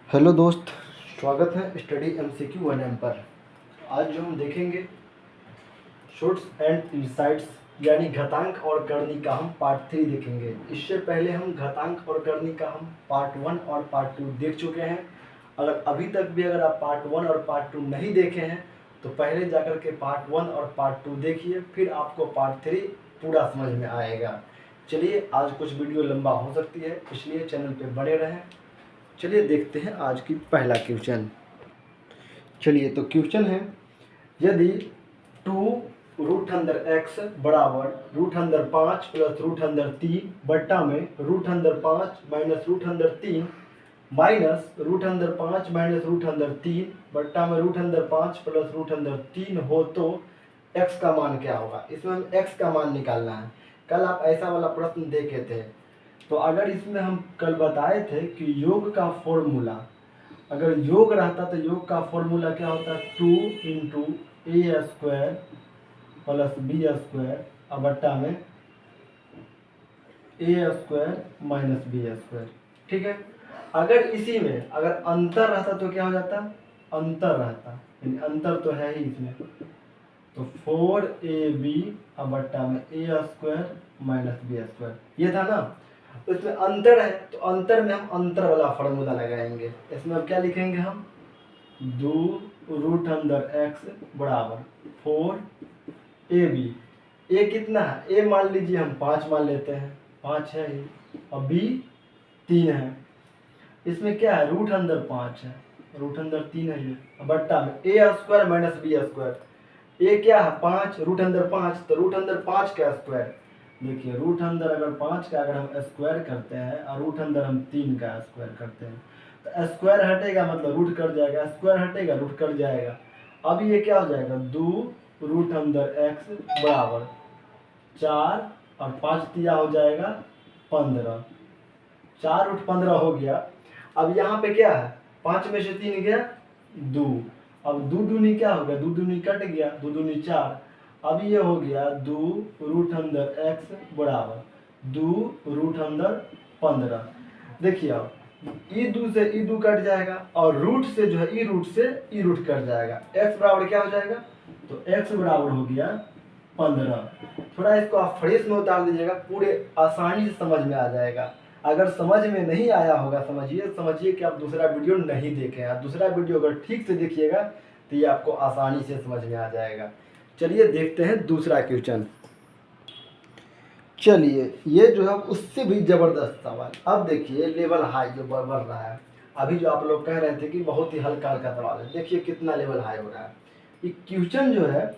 Hello दोस्त, स्वागत है स्टडी एमसीक्यू 1M पर। आज जो हम देखेंगे शॉर्ट्स एंड इनसाइट्स यानी घातांक और करनी का हम पार्ट 3 देखेंगे। इससे पहले हम घातांक और करनी का हम पार्ट 1 और पार्ट 2 देख चुके हैं। अगर अभी तक भी अगर आप पार्ट 1 और पार्ट 2 नहीं देखे हैं तो पहले जाकर के पार्ट 1 और पार्ट 2 देखिए, फिर आपको पार्ट 3 पूरा समझ में आएगा। चलिए, आज कुछ वीडियो लंबा हो सकती है, इसलिए चैनल पे बने रहें। चलिए देखते हैं आज की पहला क्वेश्चन। चलिए तो क्वेश्चन है, यदि 2√x बराबर √5 प्लस √3 बट्टा में √5 माइनस √3 माइनस √5 माइनस √3 बट्टा में √5 प्लस √3 हो तो x का मान क्या होगा। इसमें हम x का मान निकालना है। कल आप ऐसा वाला प्रश्न देखे थे, तो अगर इसमें हम कल बताए थे कि योग का फॉर्मूला, अगर योग रहता तो योग का फॉर्मूला क्या होता है, 2 × a² प्लस b² और बट्टा में a² माइनस b²। ठीक है, अगर इसी में अगर अंतर रहता तो क्या हो जाता, अंतर रहता, यानी अंतर तो है ही इसमें, तो 4ab और बट्टा में a² माइनस b², ये था ना। तो इसमें अंतर है, तो अंतर में हम अंतर वाला फार्मूला लगाएंगे। इसमें अब क्या लिखेंगे हम, 2√x बराबर 4ab। ए कितना है, ए मान लीजिए हम 5 मान लेते हैं, 5 है ये, और b 3 है। इसमें क्या है, √5 है, √3 है ये, बट्टा में a² माइनस b²। ए क्या है 5, √5, तो √5 का स्क्वायर। देखिए √5 अगर 5 का अगर हम स्क्वायर करते हैं और √5 हम 3 का स्क्वायर करते हैं तो स्क्वायर हटेगा मतलब रूट कट जाएगा, स्क्वायर हटेगा रूट कट जाएगा। अब ये क्या हो जाएगा, 2√x बराबर 4 और 5 दिया हो जाएगा 15, 4√15 हो गया। अब यहाँ पे क्या है, 5 में से 3 गया 2, अब 2 दूनी क्या हो गया, 2 दूनी कट गया, 2 दूनी 4। अब ये हो गया 2√x बराबर 2√15। देखिए अब ई 2 से ई 2 कट जाएगा और रूट से जो है ई रूट से ई रूट कट जाएगा। x बराबर क्या हो जाएगा, तो x बराबर हो गया 15। थोड़ा इसको आप फ्रेश में उतार दीजिएगा, पूरे आसानी से समझ में आ जाएगा। अगर समझ में नहीं आया होगा समझिए कि आप दूसरा वीडियो नहीं देखे हैं। दूसरा वीडियो अगर ठीक से देखिएगा तो ये आपको आसानी से समझ में आ जाएगा। चलिए देखते हैं दूसरा क्वेश्चन। चलिए ये जो है उससे भी ज़बरदस्त सवाल। अब देखिए लेवल हाई जो बढ़ रहा है, अभी जो आप लोग कह रहे थे कि बहुत ही हल्का हल्का सवाल है, देखिए कितना लेवल हाई हो रहा है। ये क्वेश्चन जो है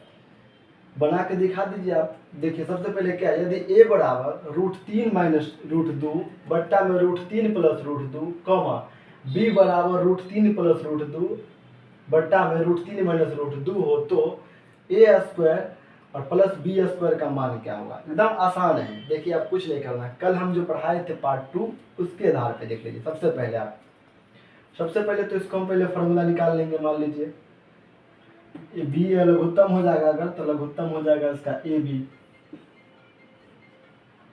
बना के दिखा दीजिए आप। देखिए सबसे पहले क्या है, यदि a बराबर √3 माइनस √2 बट्टा में √3 प्लस √2 कॉमा b बराबर √3 प्लस √2 बट्टा में √3 माइनस √2 हो तो a² और प्लस b² का मान क्या होगा। एकदम आसान है, देखिए आप कुछ नहीं करना है। कल हम जो पढ़ाए थे पार्ट 2 उसके आधार पे देख लीजिए। सबसे पहले तो इसको हम पहले फॉर्मूला निकाल लेंगे। मान लीजिए ये b लघुत्तम हो जाएगा, अगर तो लघुत्तम हो जाएगा इसका ab।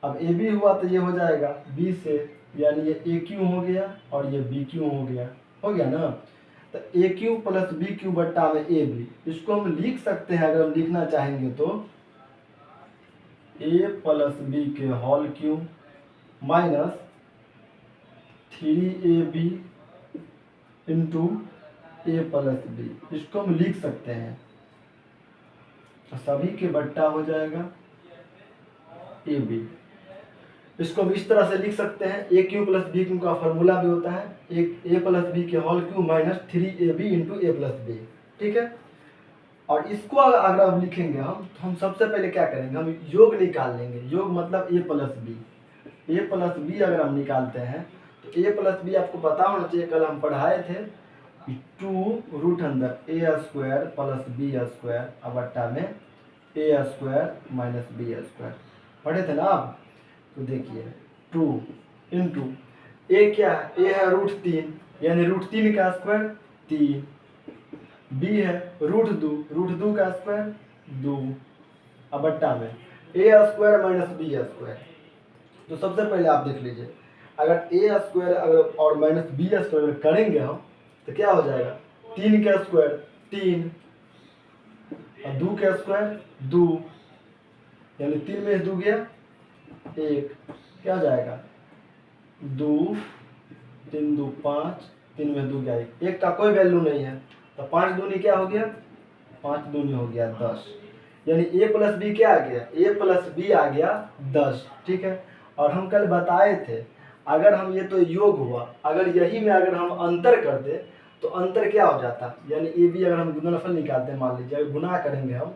अब ab हुआ तो ये हो जाएगा b से, यानी ये aq हो गया और ये bq हो गया ना। तो aq प्लस bq बट्टा में ab, इसको हम लिख सकते हैं अगर हम लिखना चाहेंगे तो a प्लस b के whole cube minus 3ab into a plus b, इसको हम लिख सकते हैं। तो सभी के बट्टा हो जाएगा ab। इसको हम इस तरह से लिख सकते हैं, A cube plus B cube का फॉर्मूला भी होता है एक a प्लस बी के whole cube minus 3ab into a plus B. ठीक है, और इसको अगर अब लिखेंगे हम तो हम सबसे पहले क्या करेंगे, हम योग निकाल लेंगे। योग मतलब a प्लस बी अगर हम निकालते हैं तो a प्लस बी आपको पता होना चाहिए, कल हम पढ़ाए थे 2√a² प्लस b² और बट्टा में a² माइनस b² पढ़े थे ना आप। तो देखिए 2 इंटू ए क्या है, ए है √3 यानी √3 का स्क्वायर 3, बी है √2 का स्क्वायर 2 अब बट्टा में a² माइनस b²। तो सबसे पहले आप देख लीजिए अगर ए स्क्वायर अगर और माइनस बी स्क्वायर करेंगे हम तो क्या हो जाएगा, 3 का स्क्वायर 3 और 2 का स्क्वायर 2, यानी 3 में 2 गया 1, क्या हो जाएगा 2 3 2 5, 3 में 2 गया 1 का कोई वैल्यू नहीं है, तो 5 दूनी क्या हो गया, 5 दूनी हो गया 10, यानी a प्लस बी क्या आ गया, a प्लस बी आ गया 10। ठीक है, और हम कल बताए थे अगर हम ये तो योग हुआ, अगर यही में अगर हम अंतर कर दे तो अंतर क्या हो जाता, यानी ए बी अगर हम गुणनफल निकालते हैं, मान लीजिए अगर गुना करेंगे हम,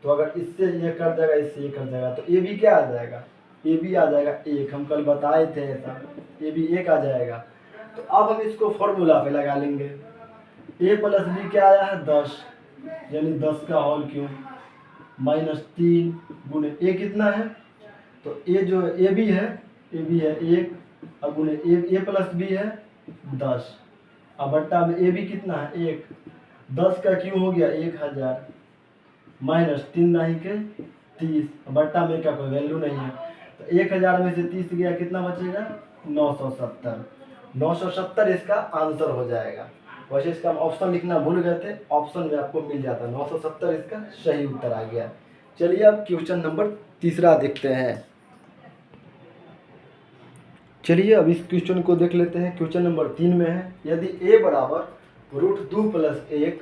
तो अगर इससे ये कर जाएगा इससे ये कर जाएगा तो ए बी क्या आ जाएगा, ए बी आ जाएगा 1, हम कल बताए थे ऐसा, ए बी 1 आ जाएगा। तो अब हम इसको फॉर्मूला पे लगा लेंगे, a प्लस बी क्या आया है 10, यानी 10 का होल क्यूब माइनस 3 गुने a कितना है, तो a जो ए बी है 1 और गुने ए प्लस बी है 10, अब बट्टा में ए बी कितना है 1, 10 का क्यों हो गया 1000 माइनस 3 नहीं के 30, बट्टा में का कोई वैल्यू नहीं है, तो 1000 में से 30 गया कितना बचेगा 970, 970 इसका आंसर हो जाएगा। वैसे इसका हम ऑप्शन लिखना भूल गए थे, ऑप्शन में आपको मिल जाता, 970 इसका सही उत्तर आ गया। चलिए अब क्वेश्चन नंबर तीसरा देखते हैं। चलिए अब इस क्वेश्चन को देख लेते हैं। क्वेश्चन नंबर 3 में है, यदि a बराबर √2 + 1,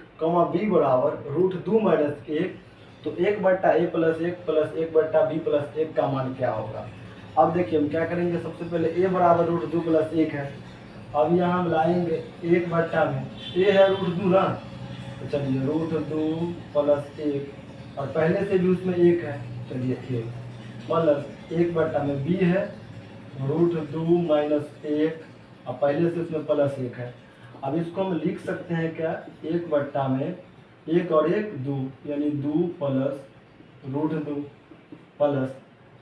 b बराबर √2 - 1, तो 1/a + 1 + b + 1 का मान क्या होगा। अब देखिए हम क्या करेंगे, सबसे पहले a बराबर √2 + 1 है, अब यहाँ हम लाएंगे 1/, में a है √2 ना, तो चलिए √2 + 1, और पहले से भी उसमें 1 है, चलिए 1 प्लस 1/, में b है √2 - 1, और पहले से उसमें प्लस 1 है। अब इसको हम लिख सकते हैं क्या, 1/, में 1 और 1 2, यानी 2 + √2 प्लस,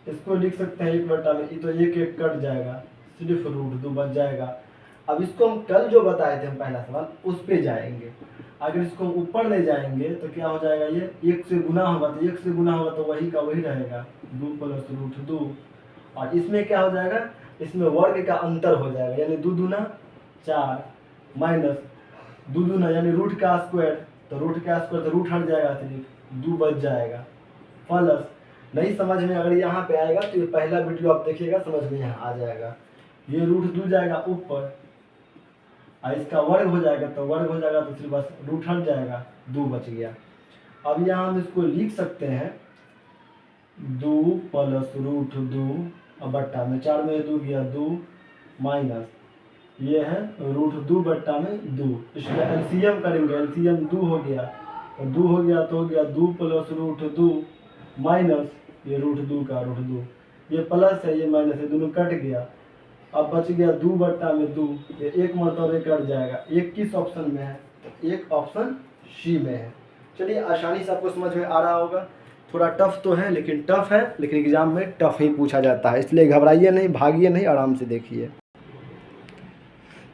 इसको लिख सकते हैं 1/, में तो 1 1 कट जाएगा, सिर्फ √2 बच जाएगा। अब इसको हम कल जो बताए थे हम पहला सवाल उस पे जाएंगे, अगर इसको ऊपर ले जाएंगे तो क्या हो जाएगा, ये 1 से गुना होगा, तो 1 से गुना होगा तो वही का वही रहेगा 2 + √2, और इसमें क्या हो जाएगा, इसमें वर्ग का अंतर हो जाएगा, यानी 2 दूना 4 माइनस 2 दूना यानी रूट का स्क्वायर, तो रूट का स्क्वायर तो रूट हट जाएगा, सिर्फ 2 बच जाएगा, प्लस नहीं समझ में अगर यहाँ पे आएगा तो ये पहला वीडियो आप देखिएगा, समझ में यहाँ आ जाएगा, ये √2 जाएगा ऊपर और इसका वर्ग हो जाएगा, तो वर्ग हो जाएगा तो सिर्फ बस रूट हट जाएगा, 2 बच गया। अब यहाँ हम इसको लिख सकते हैं 2 + √2 और बट्टा में 4 में 2 गया 2 माइनस ये है √2 बट्टा में 2, इसका एलसीएम करेंगे, एलसीएम 2 हो गया, तो 2 हो गया तो हो गया 2 + √2 माइनस ये √2 का √2, ये प्लस है ये माइनस है, दोनों कट गया, अब बच गया 2 बट्टा में 2, ये 1 मरतबे कट जाएगा। 1 किस ऑप्शन में है, तो 1 ऑप्शन सी में है। चलिए आसानी से आपको समझ में आ रहा होगा, थोड़ा टफ तो है लेकिन टफ है, लेकिन एग्जाम में टफ ही पूछा जाता है, इसलिए घबराइए नहीं, भागिए नहीं, आराम से देखिए।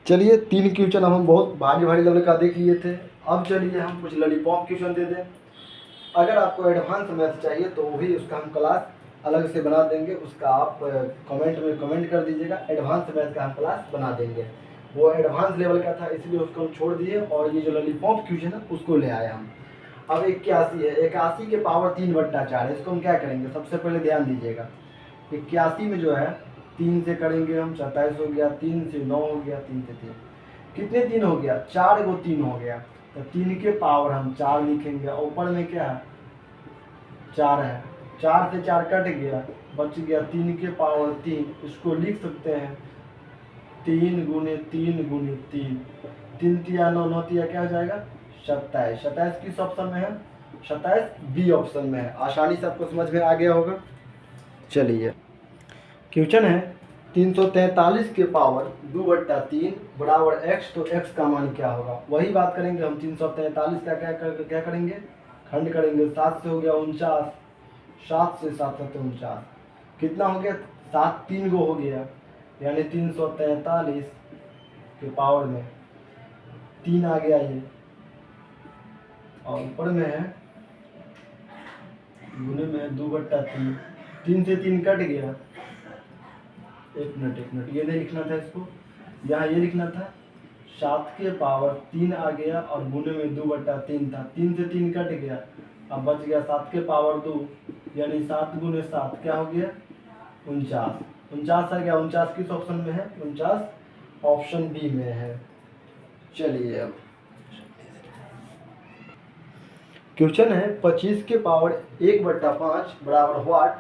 चलिए 3 क्वेश्चन हम बहुत भारी भारी लेवल का देख लिए थे, अब चलिए हम कुछ लॉलीपॉप क्वेश्चन दे दें। अगर आपको एडवांस मैथ चाहिए तो वही उसका हम क्लास अलग से बना देंगे, उसका आप कमेंट में कमेंट कर दीजिएगा, एडवांस मैथ का हम क्लास बना देंगे। वो एडवांस लेवल का था इसलिए उसको हम छोड़ दिए, और ये जो लॉलीपॉप क्वेश्चन है उसको ले आए हम। अब 81 है, 81 के पावर 3/4 है, इसको हम क्या करेंगे, सबसे पहले ध्यान दीजिएगा 81 में जो है 3 से करेंगे हम 27 हो गया, 3 से 9 हो गया, 3 से 3 कितने 3 हो गया, 4 को 3 हो गया, तो 3 के पावर हम 4 लिखेंगे, ऊपर में क्या है 4 है, 4 से 4 कट गया, बच गया 3 के पावर 3, इसको लिख सकते हैं 3 गुने 3 गुने 3, 3 तिया 9, 9 तिया क्या हो जाएगा 27, 27 किस ऑप्शन में है, 27 बी ऑप्शन में है। आसानी से आपको समझ में आ गया होगा। चलिए क्वेश्चन है 343 के पावर 2/3 बराबर x, तो x का मान क्या होगा। वही बात करेंगे हम, 343 का क्या करेंगे, खंड करेंगे, 7 से हो गया 49, 7 से 7 49, कितना हो गया 7 3 गो हो गया, यानी 343 के पावर में 3 आ गया ये, और ऊपर में है गुने में 2/3, 3 से 3 कट गया, एक मिनट, ये नहीं लिखना था इसको, यहाँ ये लिखना था 7 के पावर 3 आ गया और गुने में 2/3 था, 3 से 3 कट गया, अब बच गया 7 के पावर 2, यानी 7 गुने 7 क्या हो गया 49, 49 आ गया। 49 किस ऑप्शन में है, 49 ऑप्शन बी में है। चलिए अब क्वेश्चन है 25 के पावर 1/5 बराबर व्हाट,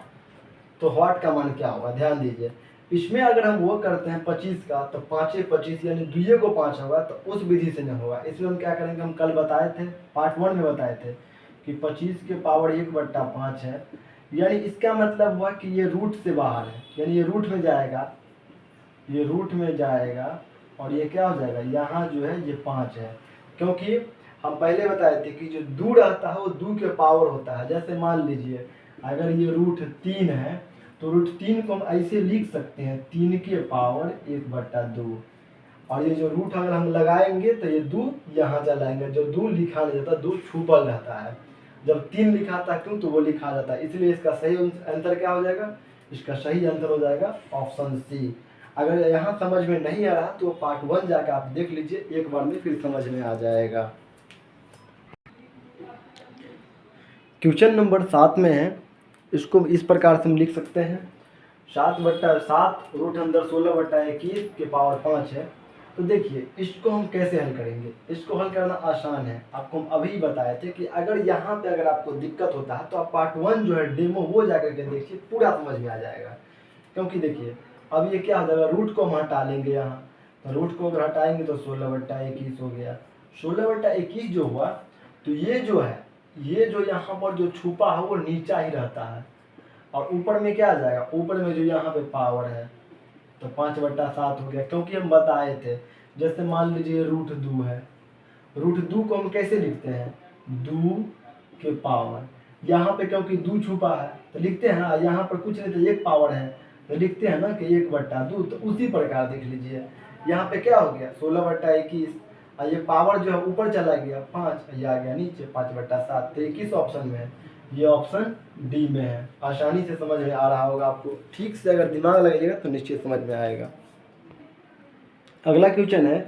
तो व्हाट का मान क्या होगा, ध्यान दीजिए। इसमें अगर हम वो करते हैं 25 का तो 5 25 यानी 2 को 5 होगा, तो उस विधि से नहीं होगा। इसमें हम क्या करेंगे, हम कल बताए थे पार्ट 1 में बताए थे कि 25 के पावर 1/5 है, यानी इसका मतलब हुआ कि ये रूट से बाहर है, यानी ये रूट में जाएगा, ये रूट में जाएगा और ये क्या हो जाएगा, यहाँ जो है ये 5 है, क्योंकि हम पहले बताए थे कि जो दू रहता है वो दू के पावर होता है। जैसे मान लीजिए अगर ये रूट 3 है तो रूट 3 को हम ऐसे लिख सकते हैं 3 के पावर 1/2, और ये जो रूट अगर हम लगाएंगे तो ये दू यहाँ चलाएंगे, जो दू लिखा नहीं जाता, दू छुपल रहता है, जब 3 लिखा था क्यों तो वो लिखा जाता है, इसलिए इसका सही आंसर क्या हो जाएगा, इसका सही आंसर हो जाएगा ऑप्शन सी। अगर यहाँ समझ में नहीं आ रहा तो पार्ट 1 जाकर आप देख लीजिए, एक बार में फिर समझ में आ जाएगा। क्वेश्चन नंबर 7 में है, इसको इस प्रकार से हम लिख सकते हैं 7/7 रूट अंदर 16/21 के पावर 5 है। तो देखिए इसको हम कैसे हल करेंगे, इसको हल करना आसान है, आपको हम अभी बताए थे कि अगर यहाँ पे अगर आपको दिक्कत होता है तो आप पार्ट 1 जो है डेमो वो जाकर के देखिए, पूरा समझ में आ जाएगा। क्योंकि देखिए अब ये क्या हो जाएगा, रूट को हम हटा लेंगे यहाँ, तो रूट को अगर हटाएंगे तो 16/21 हो गया। 16/21 जो हुआ तो ये जो है, ये जो यहाँ पर जो छुपा है वो नीचा ही रहता है, और ऊपर में क्या आ जाएगा, ऊपर में जो यहाँ पे पावर है तो 5/7 हो गया। क्योंकि हम बताए थे जैसे मान लीजिए रूट 2 है, रूट 2 को हम कैसे लिखते हैं, 2 के पावर, यहाँ पे क्योंकि 2 छुपा है तो लिखते हैं ना, यहाँ पर कुछ नहीं तो 1 पावर है तो लिखते हैं ना कि 1/2। तो उसी प्रकार देख लीजिए यहाँ पे क्या हो गया 16/21, और ये पावर जो है ऊपर चला गया 5, ये आ गया नीचे 5/7। तो ये किस ऑप्शन में है, ये ऑप्शन डी में है। आसानी से समझ में आ रहा होगा आपको, ठीक से अगर दिमाग लगाइएगा तो निश्चित समझ में आएगा। अगला क्वेश्चन है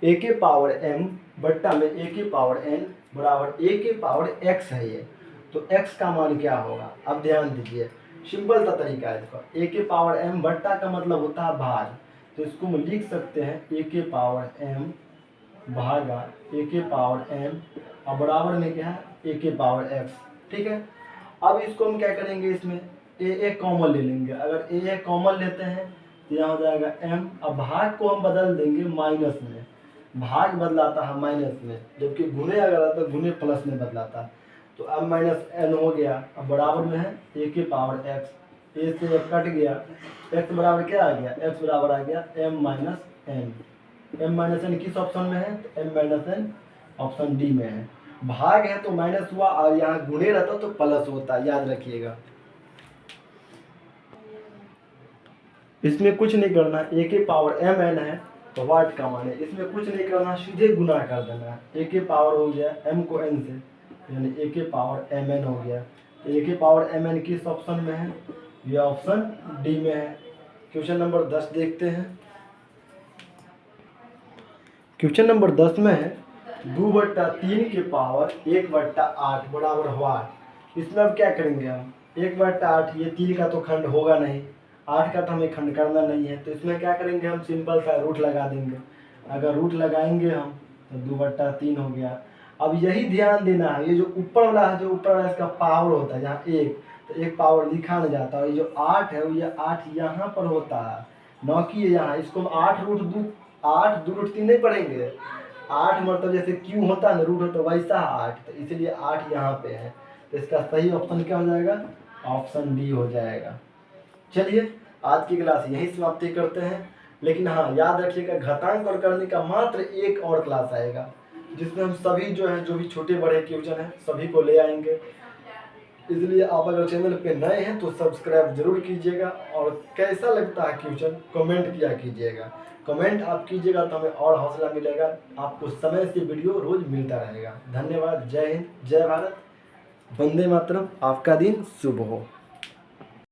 a के पावर m बट्टा में a के पावर n बराबर a के पावर x है ये, तो x का मान क्या होगा। अब ध्यान दीजिए, सिंपल सा तरीका है इसका, a के पावर m बट्टा का मतलब होता है भाग, तो इसको हम लिख सकते हैं a के पावर m भागा a के पावर m और बराबर में क्या है a के पावर x, ठीक है। अब इसको हम क्या करेंगे, इसमें a कॉमन ले लेंगे, अगर a कॉमन लेते हैं तो यहाँ हो जाएगा m, अब भाग को हम बदल देंगे माइनस में, भाग बदलाता है माइनस में, जबकि गुणे अगर आता है गुणे प्लस में बदलाता है, तो अब -n हो गया, अब बराबर में है a के पावर x, a से कट गया, x बराबर क्या आ गया, x बराबर आ गया m - n, m - n किस ऑप्शन में है, तो m - n ऑप्शन डी में है। भाग है तो माइनस हुआ और यहाँ गुणे रहता तो प्लस होता, याद रखिएगा। इसमें कुछ नहीं करना, a के पावर mn है तो वाट का मान है, इसमें कुछ नहीं करना, सीधे गुना कर देना, a के पावर हो गया m को n से, यानी a के पावर mn हो गया। तो a के पावर mn किस ऑप्शन में है, ये ऑप्शन डी में है। क्वेश्चन नंबर 10 देखते हैं। क्वेश्चन नंबर 10 में है 2/3 के पावर 1/8 बराबर व्हाट। इसमें अब क्या करेंगे हम, 1/8, ये 3 का तो खंड होगा नहीं, 8 का तो हमें खंड करना नहीं है, तो इसमें क्या करेंगे हम, सिंपल सा रूट लगा देंगे। अगर रूट लगाएंगे हम तो 2/3 हो गया। अब यही ध्यान देना है, ये जो ऊपर वाला है, जो ऊपर वाला इसका पावर होता है यहाँ 1, तो 1 पावर लिखा नहीं जाता, और ये जो 8 है ये 8 यहाँ पर होता है, न कि यहाँ। इसको 8 रूट 2, 8 2 रूट 3 नहीं पढ़ेंगे, 8 मतलब जैसे क्यों होता है ना, रूट होता है वैसा 8, तो इसलिए 8 यहाँ पे है, तो इसका सही ऑप्शन क्या हो जाएगा, ऑप्शन डी हो जाएगा। चलिए आज की क्लास यहीं समाप्ति करते हैं, लेकिन हाँ याद रखिएगा घातांक और करने का मात्र एक और क्लास आएगा, जिसमें हम सभी जो है, जो भी छोटे बड़े क्वेश्चन हैं सभी को ले आएंगे। इसलिए आप अगर चैनल पे नए हैं तो सब्सक्राइब जरूर कीजिएगा, और कैसा लगता है क्वेश्चन कमेंट किया कीजिएगा। कमेंट आप कीजिएगा तो हमें और हौसला मिलेगा, आपको समय से वीडियो रोज मिलता रहेगा। धन्यवाद, जय हिंद, जय भारत, वंदे मातरम, आपका दिन शुभ हो।